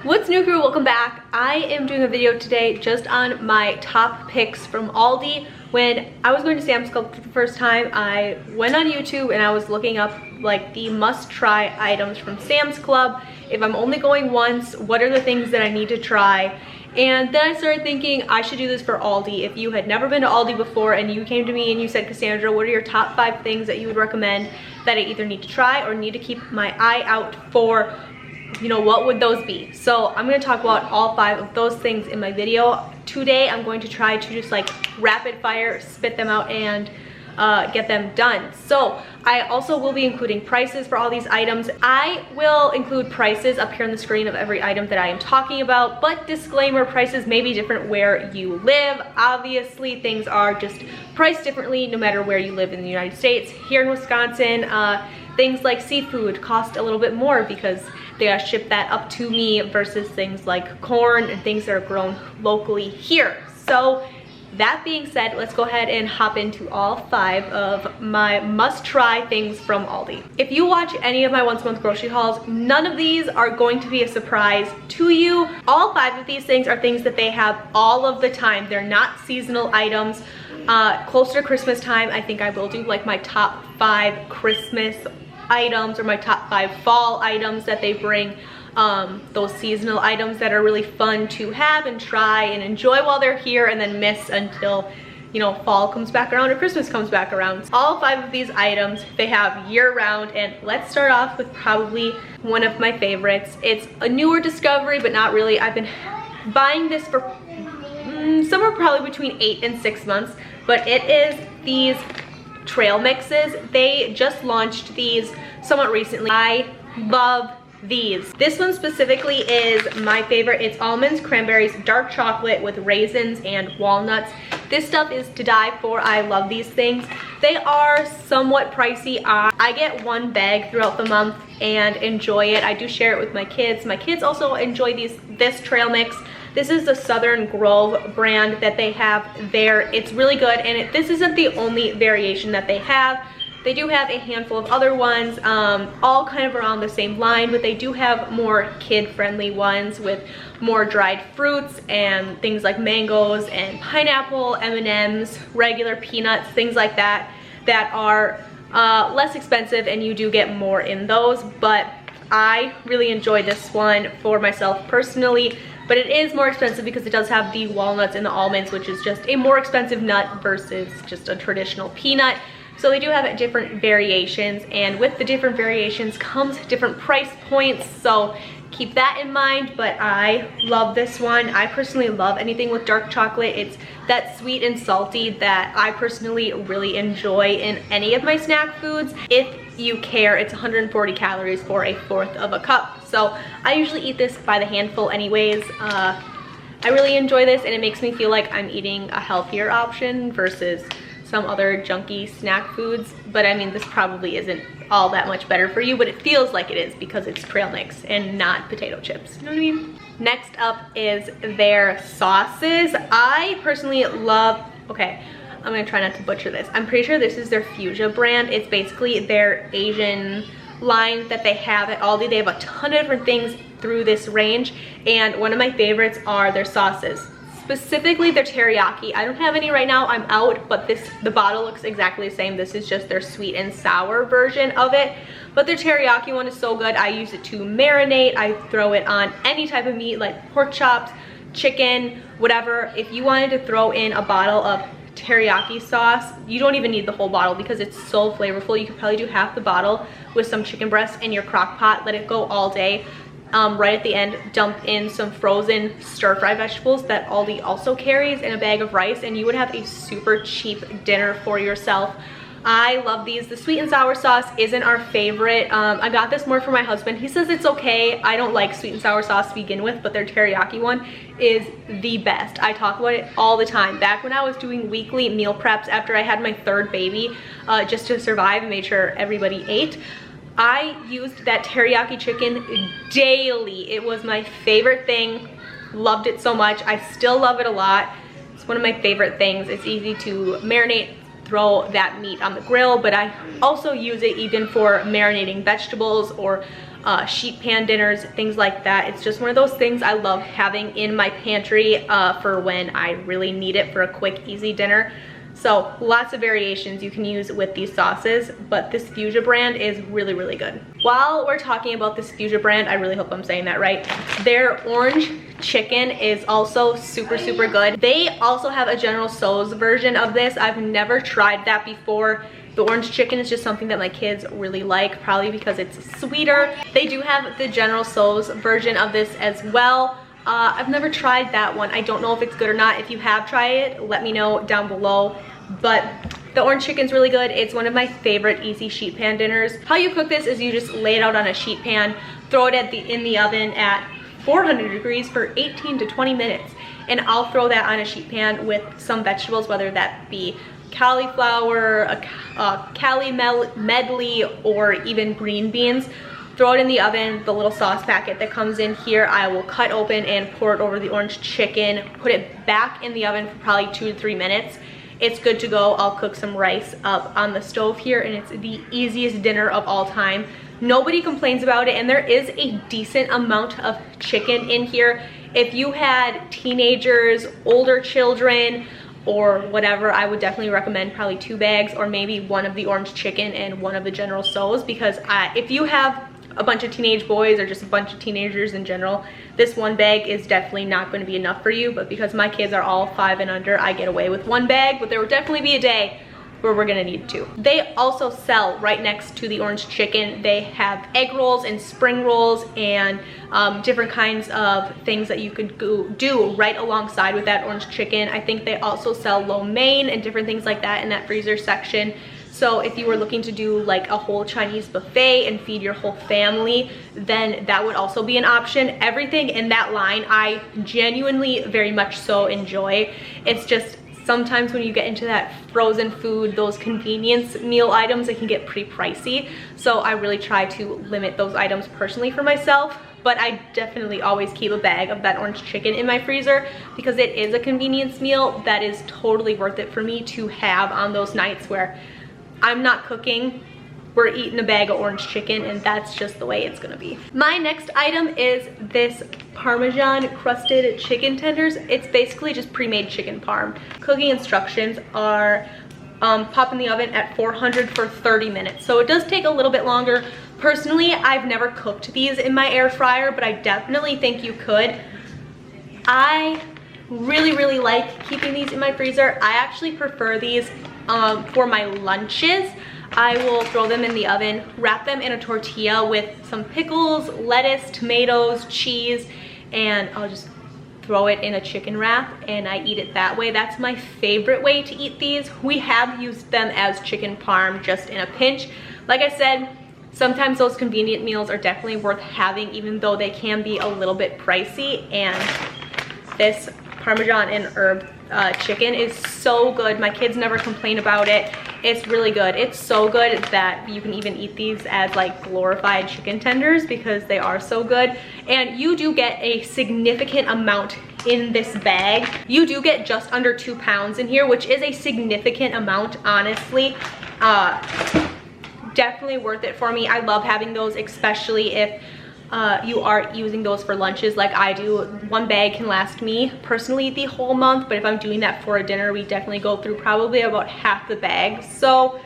What's new, crew? Welcome back. I am doing a video today just on my top picks from Aldi. When I was going to Sam's Club for the first time, I went on YouTube and I was looking up like the must-try items from Sam's Club. If I'm only going once, what are the things that I need to try? And then I started thinking I should do this for Aldi. If you had never been to Aldi before and you came to me and you said, Cassandra, what are your top 5 things that you would recommend that I either need to try or need to keep my eye out for, you know, what would those be? So I'm going to talk about all 5 of those things in my video. Today I'm going to try to just like rapid fire spit them out and get them done. So I also will be including prices for all these items. I will include prices up here on the screen of every item that I am talking about, but disclaimer, prices may be different where you live. Obviously things are just priced differently no matter where you live in the United States. Here in Wisconsin, things like seafood cost a little bit more because they gotta ship that up to me versus things like corn and things that are grown locally here. So that being said, let's go ahead and hop into all 5 of my must-try things from Aldi. If you watch any of my once a month grocery hauls, none of these are going to be a surprise to you. All 5 of these things are things that they have all of the time. They're not seasonal items. Closer to Christmas time, I think I will do like my top 5 Christmas items or my top 5 fall items that they bring. Those seasonal items that are really fun to have and try and enjoy while they're here and then miss until, you know, fall comes back around or Christmas comes back around. All 5 of these items they have year-round, and let's start off with probably one of my favorites. It's a newer discovery, but not really. I've been buying this for somewhere probably between 8 and 6 months, but it is these trail mixes. They just launched these somewhat recently. I love these. This one specifically is my favorite. It's almonds, cranberries, dark chocolate with raisins and walnuts. This stuff is to die for. I love these things. They are somewhat pricey. I get 1 bag throughout the month and enjoy it. I do share it with my kids. My kids also enjoy this trail mix. This is the Southern Grove brand that they have there. It's really good, and this isn't the only variation that they have. They do have a handful of other ones, all kind of around the same line, but they do have more kid-friendly ones with more dried fruits and things like mangoes and pineapple, M&Ms, regular peanuts, things like that, that are less expensive, and you do get more in those. But I really enjoy this one for myself personally, but it is more expensive because it does have the walnuts and the almonds, which is just a more expensive nut versus just a traditional peanut. So they do have different variations, and with the different variations comes different price points, so keep that in mind. But I love this one. I personally love anything with dark chocolate. It's that sweet and salty that I personally really enjoy in any of my snack foods. If you care, it's 140 calories for 1/4 of a cup. So I usually eat this by the handful anyways. I really enjoy this, and it makes me feel like I'm eating a healthier option versus some other junky snack foods. But I mean, this probably isn't all that much better for you, but it feels like it is because it's trail mix and not potato chips. You know what I mean? Next up is their sauces. I personally love, okay, I'm gonna try not to butcher this. I'm pretty sure this is their Fusia brand. It's basically their Asian line that they have at Aldi. They have a ton of different things through this range, and one of my favorites are their sauces. Specifically their teriyaki. I don't have any right now, I'm out, but the bottle looks exactly the same. This is just their sweet and sour version of it. But their teriyaki one is so good. I use it to marinate. I throw it on any type of meat like pork chops, chicken, whatever. If you wanted to throw in a bottle of teriyaki sauce, you don't even need the whole bottle because it's so flavorful. You could probably do half the bottle with some chicken breast in your crock pot, let it go all day. Right at the end, dump in some frozen stir-fry vegetables that Aldi also carries, and a bag of rice, and you would have a super cheap dinner for yourself. I love these. The sweet and sour sauce isn't our favorite. I got this more for my husband. He says it's okay. I don't like sweet and sour sauce to begin with, but their teriyaki one is the best. I talk about it all the time. Back when I was doing weekly meal preps after I had my 3rd baby, just to survive and made sure everybody ate, I used that teriyaki chicken daily. It was my favorite thing. Loved it so much. I still love it a lot. It's one of my favorite things. It's easy to marinate, throw that meat on the grill, but I also use it even for marinating vegetables or sheet pan dinners, things like that. It's just one of those things I love having in my pantry for when I really need it for a quick, easy dinner. So lots of variations you can use with these sauces, but this Fusia brand is really, really good. While we're talking about this Fusia brand, I really hope I'm saying that right, their orange chicken is also super, super good. They also have a General Tso's version of this. I've never tried that before. The orange chicken is just something that my kids really like, probably because it's sweeter. They do have the General Tso's version of this as well. I've never tried that one. I don't know if it's good or not. If you have tried it, let me know down below. But the orange chicken's really good. It's one of my favorite easy sheet pan dinners. How you cook this is you just lay it out on a sheet pan, throw it in the oven at 400 degrees for 18 to 20 minutes. And I'll throw that on a sheet pan with some vegetables, whether that be cauliflower, a cali medley, or even green beans. Throw it in the oven. The little sauce packet that comes in here, I will cut open and pour it over the orange chicken, put it back in the oven for probably 2 to 3 minutes. It's good to go. I'll cook some rice up on the stove here, and it's the easiest dinner of all time. Nobody complains about it, and there is a decent amount of chicken in here. If you had teenagers, older children, or whatever, I would definitely recommend probably 2 bags, or maybe one of the orange chicken and one of the General Tso's, because if you have a bunch of teenage boys or just a bunch of teenagers in general, this 1 bag is definitely not going to be enough for you. But because my kids are all 5 and under, I get away with 1 bag, but there will definitely be a day where we're gonna need 2. They also sell right next to the orange chicken. They have egg rolls and spring rolls and different kinds of things that you could do right alongside with that orange chicken. I think they also sell lo mein and different things like that in that freezer section. So if you were looking to do like a whole Chinese buffet and feed your whole family, then that would also be an option. Everything in that line I genuinely very much so enjoy. It's just sometimes when you get into that frozen food, those convenience meal items, they can get pretty pricey. So I really try to limit those items personally for myself. But I definitely always keep a bag of that orange chicken in my freezer because it is a convenience meal that is totally worth it for me to have on those nights where I'm not cooking, we're eating a bag of orange chicken, and that's just the way it's gonna be. My next item is this Parmesan crusted chicken tenders. It's basically just pre-made chicken parm. Cooking instructions are pop in the oven at 400 for 30 minutes. So it does take a little bit longer. Personally, I've never cooked these in my air fryer, but I definitely think you could. I really, really like keeping these in my freezer. I actually prefer these for my lunches. I will throw them in the oven, wrap them in a tortilla with some pickles, lettuce, tomatoes, cheese, and I'll just throw it in a chicken wrap and I eat it that way. That's my favorite way to eat these. We have used them as chicken parm just in a pinch. Like I said, sometimes those convenient meals are definitely worth having, even though they can be a little bit pricey. And this Parmesan and herb chicken is so good. My kids never complain about it. It's really good. It's so good that you can even eat these as like glorified chicken tenders because they are so good. And you do get a significant amount in this bag. You do get just under 2 pounds in here, which is a significant amount, honestly. Definitely worth it for me. I love having those, especially if you are using those for lunches like I do. 1 bag can last me personally the whole month, but if I'm doing that for a dinner, we definitely go through probably about half the bag. So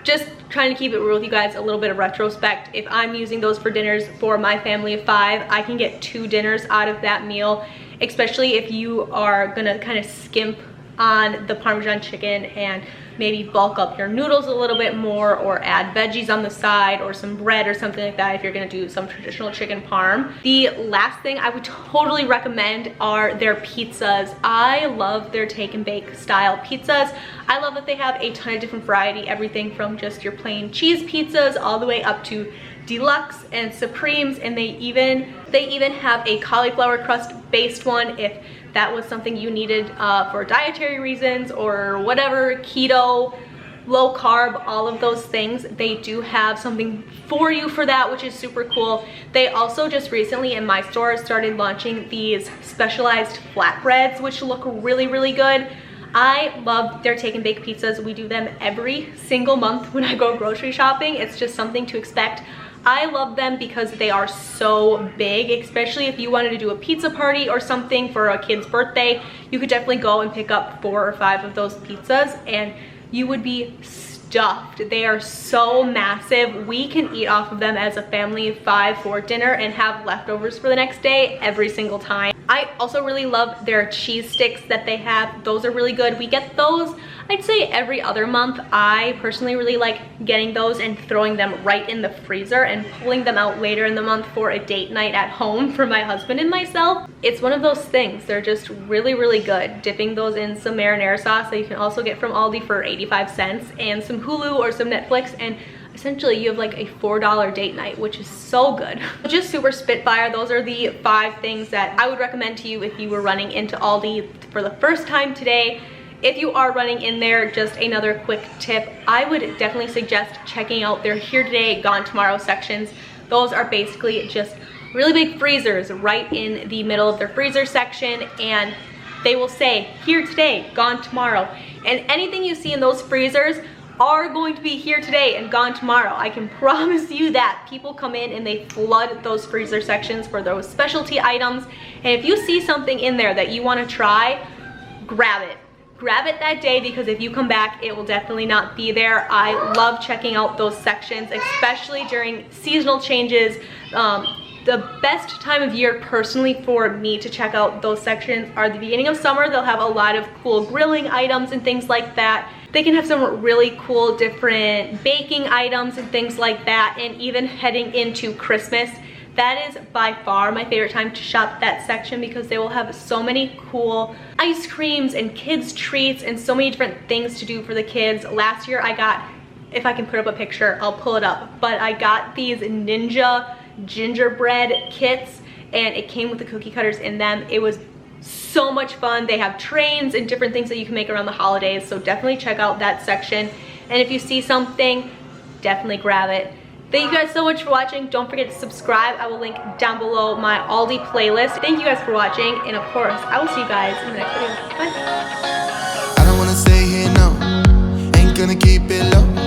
just trying to keep it real with you guys, a little bit of retrospect. If I'm using those for dinners for my family of 5, I can get 2 dinners out of that meal, especially if you are gonna kind of skimp on the Parmesan chicken and maybe bulk up your noodles a little bit more or add veggies on the side or some bread or something like that if you're gonna do some traditional chicken parm. The last thing I would totally recommend are their pizzas. I love their take and bake style pizzas. I love that they have a ton of different variety, everything from just your plain cheese pizzas all the way up to deluxe and supremes, and they even have a cauliflower crust based one if that was something you needed for dietary reasons or whatever, keto, low carb, all of those things. They do have something for you for that, which is super cool. They also just recently in my store started launching these specialized flatbreads, which look really, really good. I love their take and bake pizzas. We do them every single month when I go grocery shopping. It's just something to expect. I love them because they are so big, especially if you wanted to do a pizza party or something for a kid's birthday. You could definitely go and pick up 4 or 5 of those pizzas and you would be stuffed. They are so massive. We can eat off of them as a family of 5 for dinner and have leftovers for the next day every single time. I also really love their cheese sticks that they have. Those are really good. We get those, I'd say, every other month. I personally really like getting those and throwing them right in the freezer and pulling them out later in the month for a date night at home for my husband and myself. It's one of those things. They're just really, really good. Dipping those in some marinara sauce that you can also get from Aldi for 85 cents and some Hulu or some Netflix, and essentially you have like a $4 date night, which is so good. Just super spitfire. Those are the 5 things that I would recommend to you if you were running into Aldi for the first time today. If you are running in there, just another quick tip, I would definitely suggest checking out their Here Today, Gone Tomorrow sections. Those are basically just really big freezers right in the middle of their freezer section, and they will say here today, gone tomorrow. And anything you see in those freezers are going to be here today and gone tomorrow. I can promise you that. People come in and they flood those freezer sections for those specialty items. And if you see something in there that you want to try, grab it. Grab it that day, because if you come back, it will definitely not be there. I love checking out those sections, especially during seasonal changes. The best time of year personally for me to check out those sections are the beginning of summer. They'll have a lot of cool grilling items and things like that. They can have some really cool different baking items and things like that. And even heading into Christmas, that is by far my favorite time to shop that section, because they will have so many cool ice creams and kids treats and so many different things to do for the kids. Last year I got, if I can put up a picture, I'll pull it up, but I got these Ninja gingerbread kits and it came with the cookie cutters in them. It was so much fun. They have trains and different things that you can make around the holidays, so definitely check out that section. And if you see something, definitely grab it. Thank you guys so much for watching. Don't forget to subscribe. I will link down below my Aldi playlist. Thank you guys for watching, and of course I will see you guys in the next video. Bye. I don't wanna stay here, no. Ain't gonna keep it low.